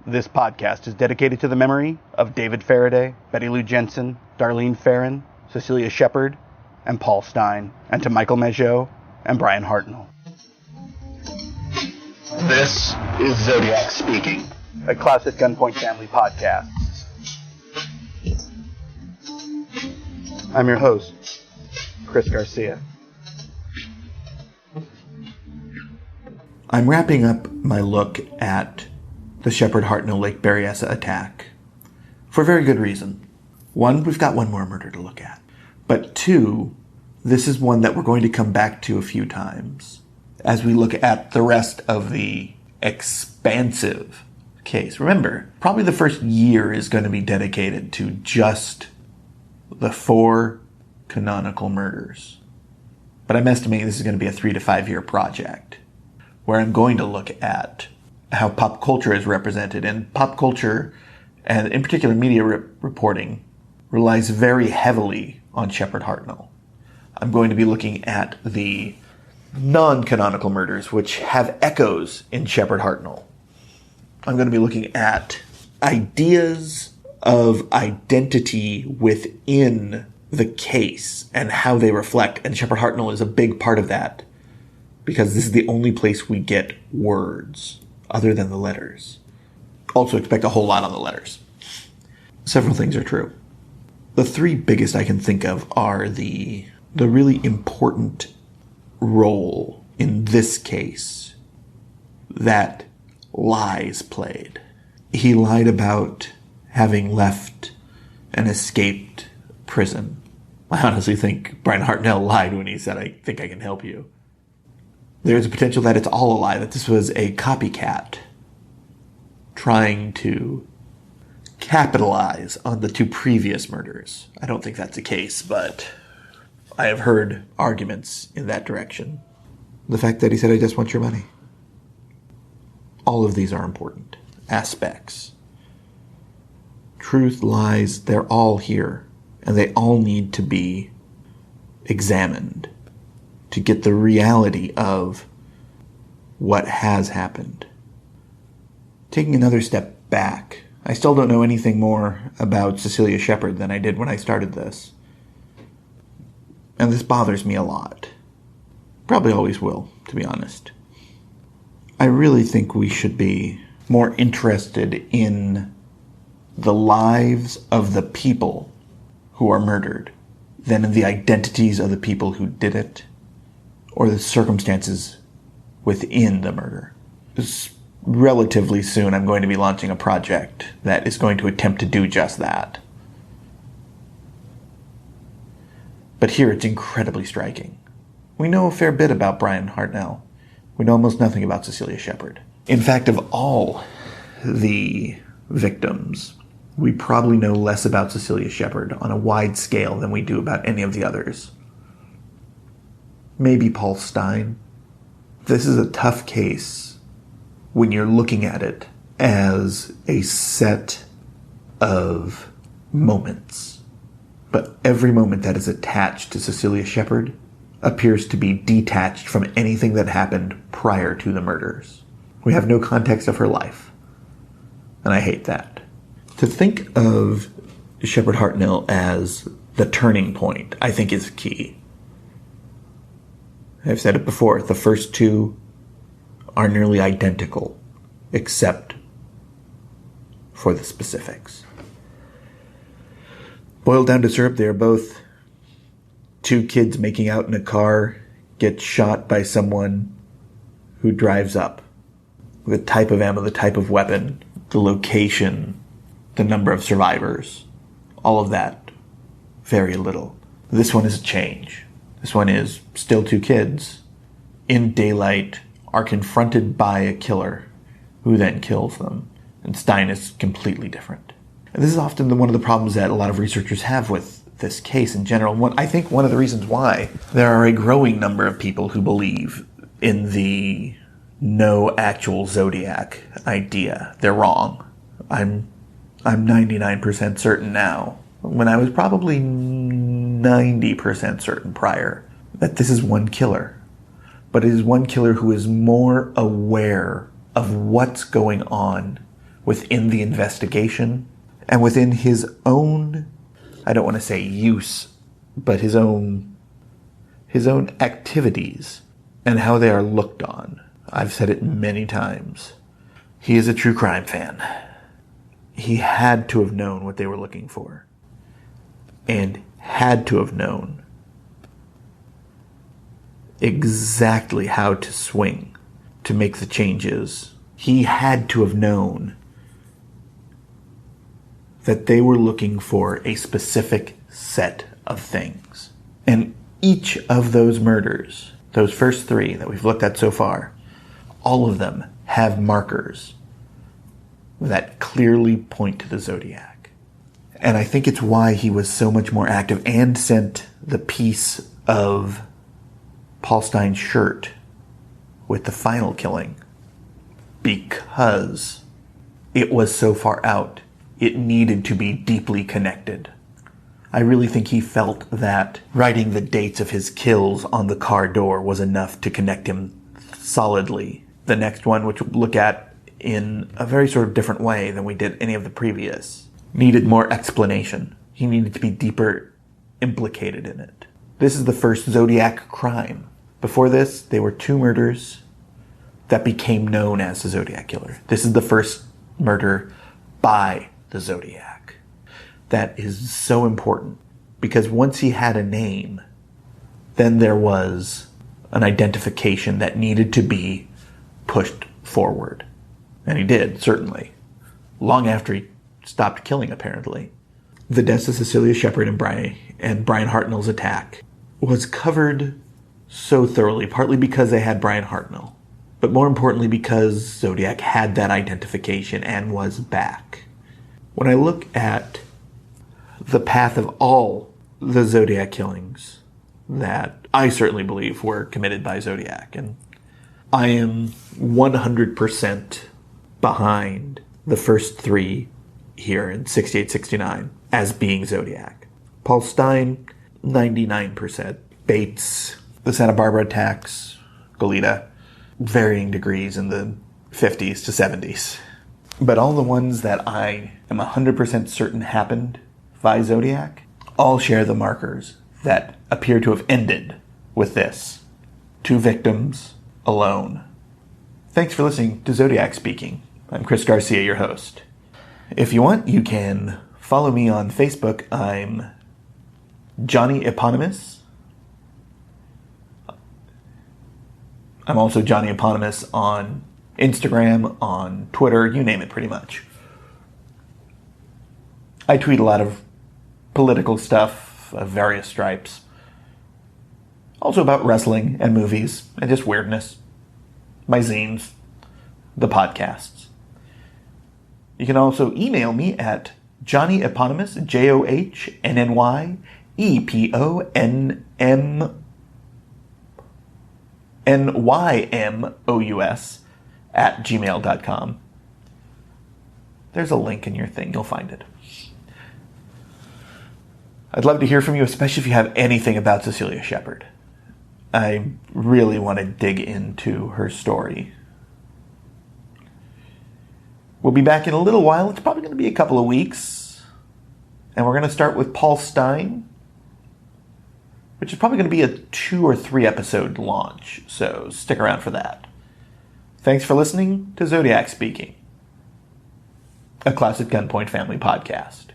This podcast is dedicated to the memory of David Faraday, Betty Lou Jensen, Darlene Farron, Cecilia Shepard, and Paul Stein, and to Michael Mageau and Brian Hartnell. This is Zodiac Speaking, a classic Gunpoint Family podcast. I'm your host, Chris Garcia. I'm wrapping up my look at the Shepard-Hartnell Lake Berryessa attack for a very good reason. One, we've got one more murder to look at. But two, this is one that we're going to come back to a few times as we look at the rest of the expansive case. Remember, probably the first year is going to be dedicated to just the 4 canonical murders. But I'm estimating this is going to be a 3 to 5 year project where I'm going to look at how pop culture is represented. And pop culture, and in particular media reporting, relies very heavily on Shepard-Hartnell. I'm going to be looking at the non-canonical murders, which have echoes in Shepard-Hartnell. I'm going to be looking at ideas of identity within the case and how they reflect. And Shepard-Hartnell is a big part of that, because this is the only place we get words other than the letters. Also expect a whole lot on the letters. Several things are true. The 3 biggest I can think of are the really important role in this case that lies played. He lied about having left and escaped prison. I honestly think Brian Hartnell lied when he said, "I think I can help you." There's a potential that it's all a lie, that this was a copycat trying to capitalize on the 2 previous murders. I don't think that's the case, but I have heard arguments in that direction. The fact that he said, "I just want your money." All of these are important aspects. Truth, lies, they're all here, and they all need to be examined to get the reality of what has happened. Taking another step back, I still don't know anything more about Cecilia Shepard than I did when I started this. And this bothers me a lot. Probably always will, to be honest. I really think we should be more interested in the lives of the people who are murdered than in the identities of the people who did it or the circumstances within the murder. Relatively soon, I'm going to be launching a project that is going to attempt to do just that. But here it's incredibly striking. We know a fair bit about Brian Hartnell. We know almost nothing about Cecilia Shepard. In fact, of all the victims, we probably know less about Cecilia Shepard on a wide scale than we do about any of the others. Maybe Paul Stein. This is a tough case when you're looking at it as a set of moments. But every moment that is attached to Cecilia Shepard appears to be detached from anything that happened prior to the murders. We have no context of her life. And I hate that. To think of Shepard-Hartnell as the turning point, I think is key. I've said it before, the first 2 are nearly identical, except for the specifics. Boiled down to syrup, they are both 2 kids making out in a car, get shot by someone who drives up. The type of ammo, the type of weapon, the location, the number of survivors, all of that, very little. This one is a change. This one is still 2 kids in daylight are confronted by a killer who then kills them. And Stein is completely different. And this is often one of the problems that a lot of researchers have with this case in general. I think one of the reasons why there are a growing number of people who believe in the no actual Zodiac idea. They're wrong. I'm 99% certain now, when I was probably 90% certain prior, that this is one killer. But it is one killer who is more aware of what's going on within the investigation and within his own, I don't want to say use, but his own activities and how they are looked on. I've said it many times. He is a true crime fan. He had to have known what they were looking for, and had to have known exactly how to swing to make the changes. He had to have known that they were looking for a specific set of things. And each of those murders, those first 3 that we've looked at so far, all of them have markers that clearly point to the Zodiac. And I think it's why he was so much more active and sent the piece of Paul Stine's shirt with the final killing, because it was so far out, it needed to be deeply connected. I really think he felt that writing the dates of his kills on the car door was enough to connect him solidly. The next one, which we'll look at in a very sort of different way than we did any of the previous, needed more explanation. He needed to be deeper implicated in it. This is the first Zodiac crime. Before this, they were 2 murders that became known as the Zodiac Killer. This is the first murder by the Zodiac. That is so important, because once he had a name, then there was an identification that needed to be pushed forward. And he did, certainly. Long after he stopped killing, apparently. The deaths of Cecilia Shepard and Brian Hartnell's attack was covered so thoroughly, partly because they had Brian Hartnell, but more importantly because Zodiac had that identification and was back. When I look at the path of all the Zodiac killings that I certainly believe were committed by Zodiac, and I am 100% behind the first 3 here in 68-69 as being Zodiac. Paul Stine, 99%. Bates, the Santa Barbara attacks, Goleta, varying degrees in the 50s to 70s. But all the ones that I am 100% certain happened by Zodiac all share the markers that appear to have ended with this. 2 victims alone. Thanks for listening to Zodiac Speaking. I'm Chris Garcia, your host. If you want, you can follow me on Facebook. I'm Johnny Eponymous. I'm also Johnny Eponymous on Instagram, on Twitter, you name it pretty much. I tweet a lot of political stuff of various stripes. Also about wrestling and movies and just weirdness. My zines, the podcasts. You can also email me at Johnny Eponymous, JohnnyEponymous @gmail.com. There's a link in your thing. You'll find it. I'd love to hear from you, especially if you have anything about Cecilia Shepard. I really want to dig into her story. We'll be back in a little while. It's probably going to be a couple of weeks. And we're going to start with Paul Stine, which is probably going to be a 2 or 3 episode launch. So stick around for that. Thanks for listening to Zodiac Speaking, a classic Gunpoint Family podcast.